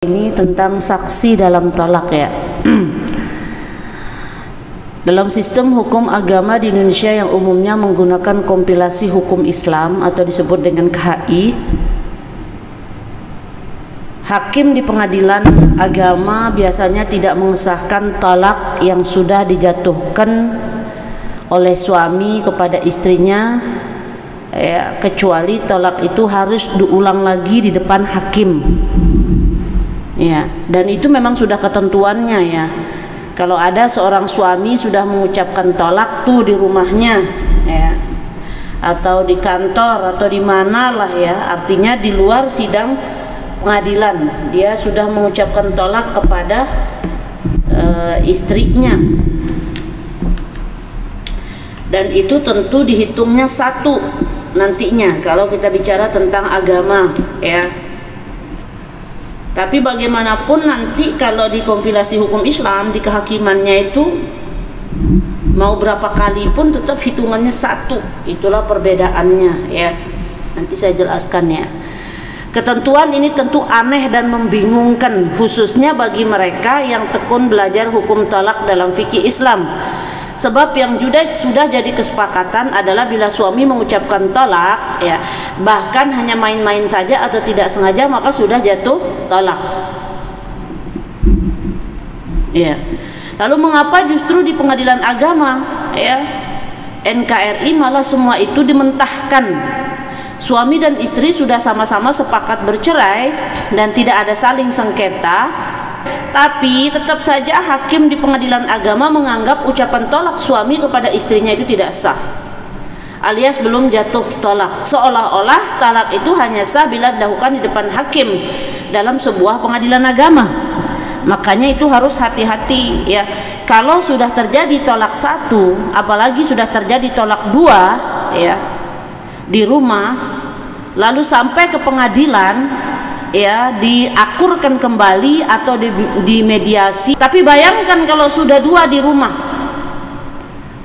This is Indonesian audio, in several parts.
Ini tentang saksi dalam talak ya. Dalam sistem hukum agama di Indonesia yang umumnya menggunakan kompilasi hukum Islam atau disebut dengan KHI, hakim di pengadilan agama biasanya tidak mengesahkan talak yang sudah dijatuhkan oleh suami kepada istrinya ya, kecuali talak itu harus diulang lagi di depan hakim. Ya, dan itu memang sudah ketentuannya ya. Kalau ada seorang suami sudah mengucapkan tolak tuh di rumahnya ya, atau di kantor atau di mana lah ya, artinya di luar sidang pengadilan dia sudah mengucapkan tolak kepada istrinya, dan itu tentu dihitungnya satu nantinya kalau kita bicara tentang agama ya. Tapi bagaimanapun nanti kalau di kompilasi hukum Islam di kehakimannya itu mau berapa kali pun tetap hitungannya satu. Itulah perbedaannya ya. Nanti saya jelaskan ya. Ketentuan ini tentu aneh dan membingungkan, khususnya bagi mereka yang tekun belajar hukum talak dalam fikih Islam. Sebab yang sudah jadi kesepakatan adalah bila suami mengucapkan tolak ya, bahkan hanya main-main saja atau tidak sengaja, maka sudah jatuh tolak. Ya. Lalu mengapa justru di pengadilan agama ya, NKRI malah semua itu dimentahkan? Suami dan istri sudah sama-sama sepakat bercerai dan tidak ada saling sengketa, tapi tetap saja hakim di pengadilan agama menganggap ucapan tolak suami kepada istrinya itu tidak sah, alias belum jatuh tolak, seolah-olah talak itu hanya sah bila dilakukan di depan hakim dalam sebuah pengadilan agama. Makanya itu harus hati-hati ya. Kalau sudah terjadi tolak satu, apalagi sudah terjadi tolak dua ya di rumah, lalu sampai ke pengadilan ya, diakurkan kembali atau di mediasi. Tapi bayangkan kalau sudah dua di rumah,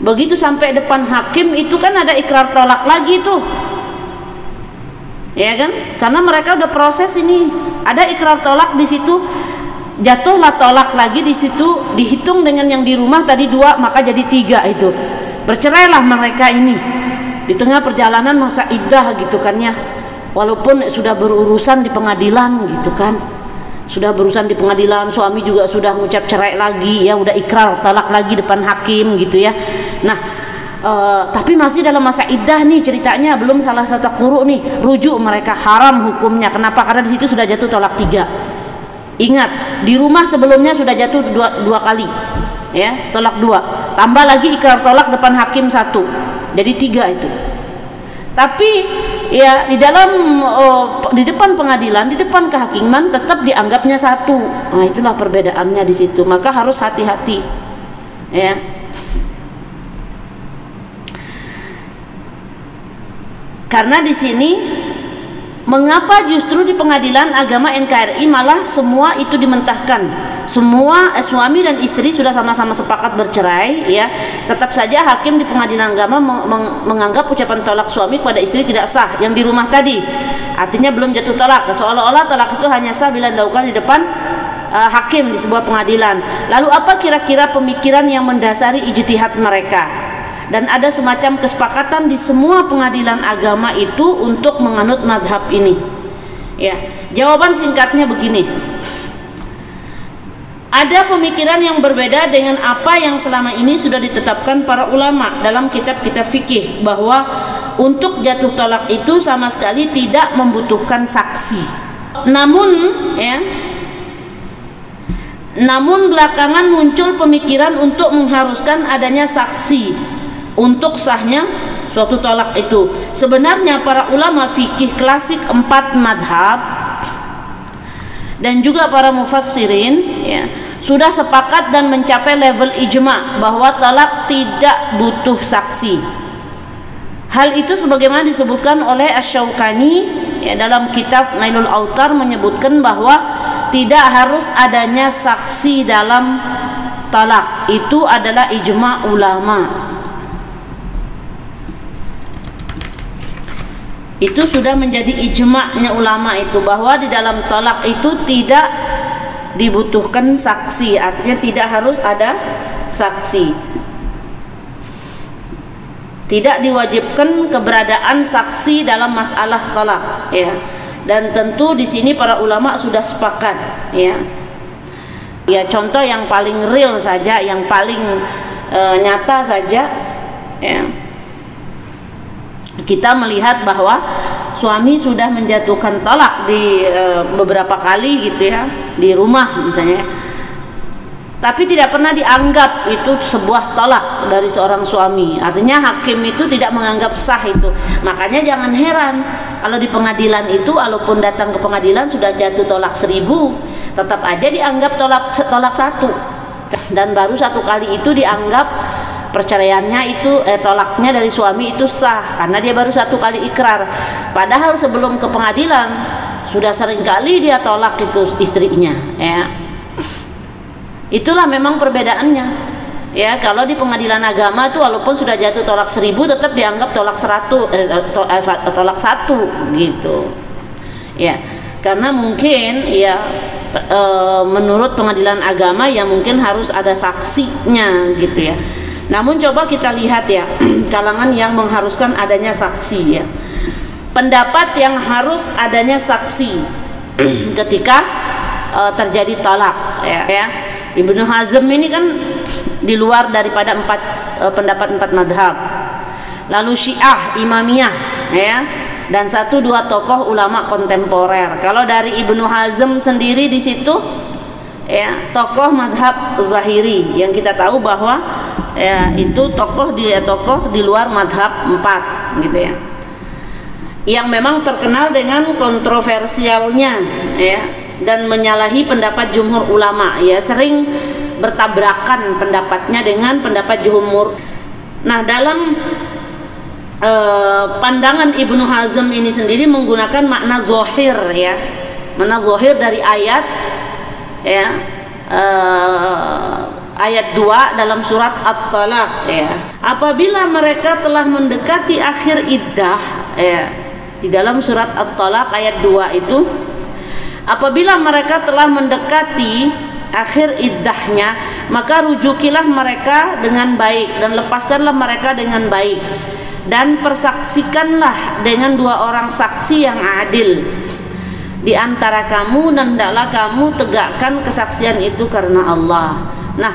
begitu sampai depan hakim itu kan ada ikrar tolak lagi tuh ya kan, karena mereka udah proses ini, ada ikrar tolak di situ, jatuhlah tolak lagi di situ, dihitung dengan yang di rumah tadi dua, maka jadi tiga. Itu bercerailah mereka ini di tengah perjalanan masa iddah gitu kan ya, walaupun sudah berurusan di pengadilan gitu kan, sudah berurusan di pengadilan, suami juga sudah mengucap cerai lagi ya, udah ikrar talak lagi depan hakim gitu ya. Nah tapi masih dalam masa iddah nih ceritanya, belum salah satu quru nih, rujuk mereka haram hukumnya. Kenapa? Karena di situ sudah jatuh tolak tiga. Ingat, di rumah sebelumnya sudah jatuh dua kali ya, tolak dua, tambah lagi ikrar tolak depan hakim satu, jadi tiga itu. Tapi ya di dalam di depan pengadilan, di depan kehakiman tetap dianggapnya satu. Nah, itulah perbedaannya di situ. Maka harus hati-hati ya. Karena di sini mengapa justru di pengadilan agama NKRI malah semua itu dimentahkan? Semua suami dan istri sudah sama-sama sepakat bercerai ya, tetap saja hakim di pengadilan agama menganggap ucapan tolak suami kepada istri tidak sah yang di rumah tadi, artinya belum jatuh tolak, seolah-olah tolak itu hanya sah bila dilakukan di depan hakim di sebuah pengadilan. Lalu apa kira-kira pemikiran yang mendasari ijtihad mereka? Dan ada semacam kesepakatan di semua pengadilan agama itu untuk menganut madhab ini ya. Jawaban singkatnya begini: ada pemikiran yang berbeda dengan apa yang selama ini sudah ditetapkan para ulama dalam kitab-kitab fikih, bahwa untuk jatuh tolak itu sama sekali tidak membutuhkan saksi. Namun belakangan muncul pemikiran untuk mengharuskan adanya saksi untuk sahnya suatu tolak itu. Sebenarnya para ulama fikih klasik 4 madhab dan juga para mufassirin ya, sudah sepakat dan mencapai level ijma bahwa talak tidak butuh saksi. Hal itu sebagaimana disebutkan oleh Asy-Syaukani ya, dalam kitab Nailul Autar, menyebutkan bahwa tidak harus adanya saksi dalam talak. Itu adalah ijma ulama. Itu sudah menjadi ijma'nya ulama itu, bahwa di dalam talak itu tidak dibutuhkan saksi, artinya tidak harus ada saksi. Tidak diwajibkan keberadaan saksi dalam masalah talak, ya. Dan tentu di sini para ulama sudah sepakat, ya. Ya, contoh yang paling real saja, yang paling nyata saja, ya. Kita melihat bahwa suami sudah menjatuhkan talak di beberapa kali gitu ya, di rumah misalnya, tapi tidak pernah dianggap itu sebuah talak dari seorang suami. Artinya hakim itu tidak menganggap sah itu. Makanya jangan heran kalau di pengadilan itu, walaupun datang ke pengadilan sudah jatuh tolak 1000, tetap aja dianggap tolak 1. Dan baru 1 kali itu dianggap perceraiannya itu tolaknya dari suami itu sah karena dia baru 1 kali ikrar. Padahal sebelum ke pengadilan sudah sering kali dia tolak itu istrinya, ya. Itulah memang perbedaannya, ya. Kalau di pengadilan agama tuh walaupun sudah jatuh tolak 1000 tetap dianggap tolak 1 gitu, ya. Karena mungkin ya menurut pengadilan agama ya mungkin harus ada saksinya gitu ya. Namun coba kita lihat ya, kalangan yang mengharuskan adanya saksi, ya. Pendapat yang harus adanya saksi ketika terjadi talak, ya. Ibnu Hazm ini kan di luar daripada pendapat 4 madhab. Lalu Syiah, Imamiyah, ya, dan 1-2 tokoh ulama kontemporer. Kalau dari Ibnu Hazm sendiri di situ, ya, tokoh madhab Zahiri yang kita tahu bahwa ya itu tokoh di luar madhab 4 gitu ya, yang memang terkenal dengan kontroversialnya, ya, dan menyalahi pendapat jumhur ulama, ya, sering bertabrakan pendapatnya dengan pendapat jumhur. Nah, dalam pandangan Ibnu Hazm ini sendiri menggunakan makna zohir, ya, makna zohir dari ayat, ya, ayat 2 dalam surat At-Talaq, ya. Apabila mereka telah mendekati akhir iddah, ya, di dalam surat At-Talaq ayat 2 itu, apabila mereka telah mendekati akhir iddahnya, maka rujukilah mereka dengan baik dan lepaskanlah mereka dengan baik, dan persaksikanlah dengan 2 orang saksi yang adil di antara kamu, dan hendaklah kamu tegakkan kesaksian itu karena Allah. Nah,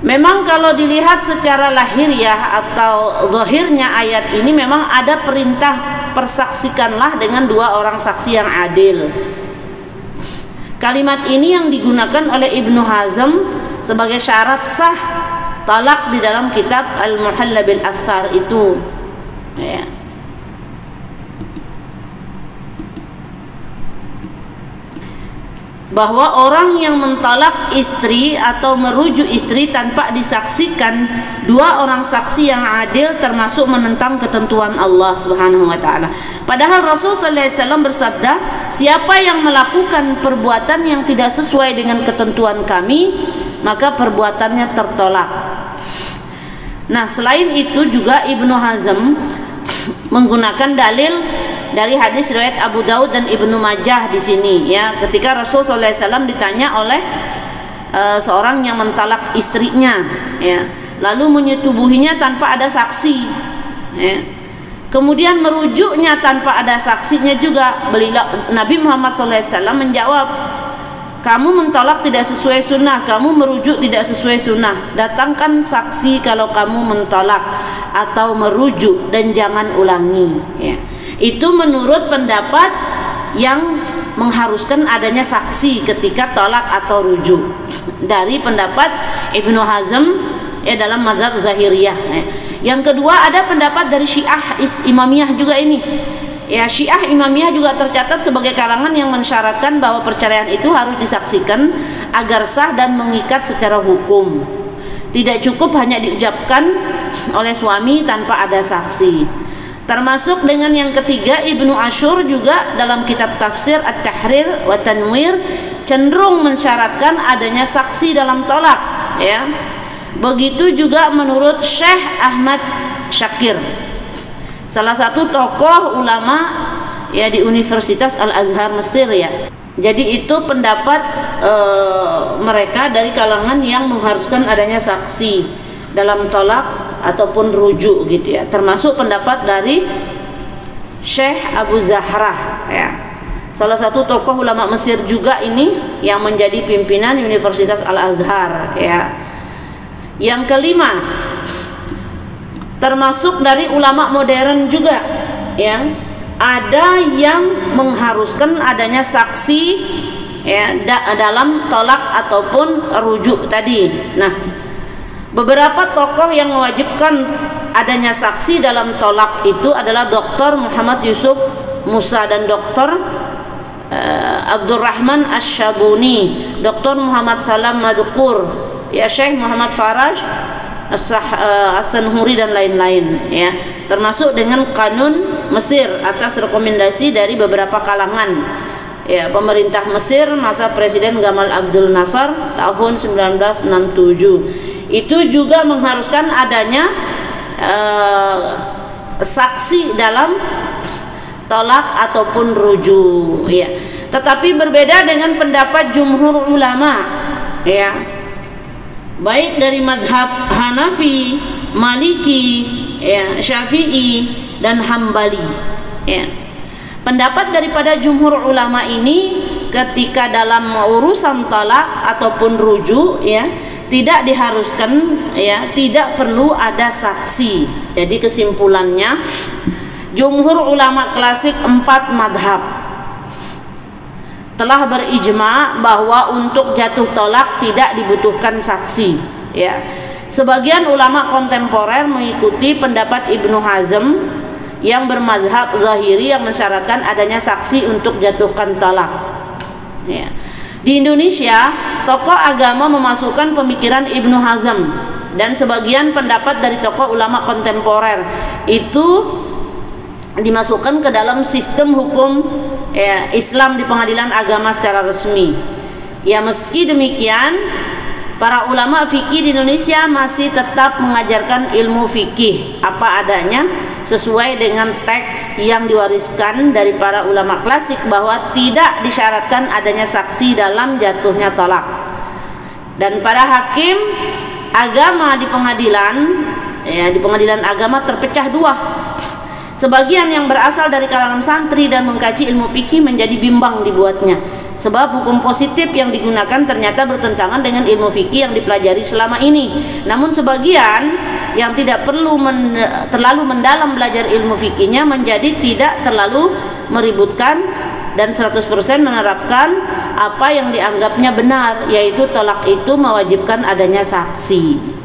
memang kalau dilihat secara lahiriah atau zahirnya ayat ini memang ada perintah persaksikanlah dengan 2 orang saksi yang adil. Kalimat ini yang digunakan oleh Ibnu Hazm sebagai syarat sah talak di dalam kitab Al-Muhalla bil Athar itu, ya. Bahwa orang yang mentalak istri atau merujuk istri tanpa disaksikan 2 orang saksi yang adil termasuk menentang ketentuan Allah Subhanahu wa taala. Padahal Rasul sallallahu alaihi wasallam bersabda, siapa yang melakukan perbuatan yang tidak sesuai dengan ketentuan kami, maka perbuatannya tertolak. Nah, selain itu juga Ibnu Hazm menggunakan dalil dari hadis riwayat Abu Daud dan Ibnu Majah di sini, ya, ketika Rasul sallallahu alaihi wasallam ditanya oleh seorang yang mentalak istrinya, ya, lalu menyetubuhinya tanpa ada saksi, ya. Kemudian merujuknya tanpa ada saksinya juga. Beliau Nabi Muhammad sallallahu alaihi wasallam menjawab, kamu mentolak tidak sesuai sunnah, kamu merujuk tidak sesuai sunnah. Datangkan saksi kalau kamu mentolak atau merujuk dan jangan ulangi, ya. Itu menurut pendapat yang mengharuskan adanya saksi ketika tolak atau rujuk, dari pendapat Ibnu Hazm, ya, dalam mazhab Zahiriyah, ya. Yang kedua ada pendapat dari Syiah Imamiyah juga ini, ya. Syiah Imamiyah juga tercatat sebagai kalangan yang mensyaratkan bahwa perceraian itu harus disaksikan agar sah dan mengikat secara hukum. Tidak cukup hanya diucapkan oleh suami tanpa ada saksi. Termasuk dengan yang ketiga, Ibnu Ashur juga dalam kitab tafsir At-Tahrir wa Tanwir cenderung mensyaratkan adanya saksi dalam tolak, ya. Begitu juga menurut Syekh Ahmad Syakir, salah satu tokoh ulama, ya, di Universitas Al-Azhar Mesir, ya. Jadi itu pendapat mereka dari kalangan yang mengharuskan adanya saksi dalam tolak ataupun rujuk gitu ya. Termasuk pendapat dari Syekh Abu Zahrah ya. Salah satu tokoh ulama Mesir juga ini yang menjadi pimpinan Universitas Al-Azhar ya. Yang kelima, termasuk dari ulama modern juga yang ada yang mengharuskan adanya saksi ya dalam tolak ataupun rujuk tadi. Nah, beberapa tokoh yang mewajibkan adanya saksi dalam tolak itu adalah Dr. Muhammad Yusuf Musa dan Dr. Abdurrahman Asy-Syabuni, Dr. Muhammad Salam Madukur, ya Syekh Muhammad Faraj As-Sanhuri dan lain-lain ya, termasuk dengan kanun Mesir atas rekomendasi dari beberapa kalangan ya, pemerintah Mesir masa Presiden Gamal Abdul Nasser tahun 1967 itu juga mengharuskan adanya saksi dalam tolak ataupun rujuk ya. Tetapi berbeda dengan pendapat jumhur ulama ya, baik dari madhab Hanafi, Maliki ya, Syafi'i dan Hambali ya. Pendapat daripada jumhur ulama ini ketika dalam urusan talak ataupun rujuk ya, tidak diharuskan ya, tidak perlu ada saksi. Jadi kesimpulannya, jumhur ulama klasik 4 madhab telah berijma bahwa untuk jatuh tolak tidak dibutuhkan saksi ya. Sebagian ulama kontemporer mengikuti pendapat Ibnu Hazm yang bermadhab zahiri yang mensyaratkan adanya saksi untuk jatuhkan talak ya. Di Indonesia, tokoh agama memasukkan pemikiran Ibnu Hazm dan sebagian pendapat dari tokoh ulama kontemporer itu dimasukkan ke dalam sistem hukum ya, Islam di pengadilan agama secara resmi. Ya, meski demikian, para ulama fikih di Indonesia masih tetap mengajarkan ilmu fikih apa adanya sesuai dengan teks yang diwariskan dari para ulama klasik bahwa tidak disyaratkan adanya saksi dalam jatuhnya talak. Dan para hakim agama di pengadilan ya, di pengadilan agama terpecah dua. Sebagian yang berasal dari kalangan santri dan mengkaji ilmu fikih menjadi bimbang dibuatnya, sebab hukum positif yang digunakan ternyata bertentangan dengan ilmu fikih yang dipelajari selama ini. Namun sebagian yang tidak perlu terlalu mendalam belajar ilmu fikihnya menjadi tidak terlalu meributkan dan 100% menerapkan apa yang dianggapnya benar, yaitu tolak itu mewajibkan adanya saksi.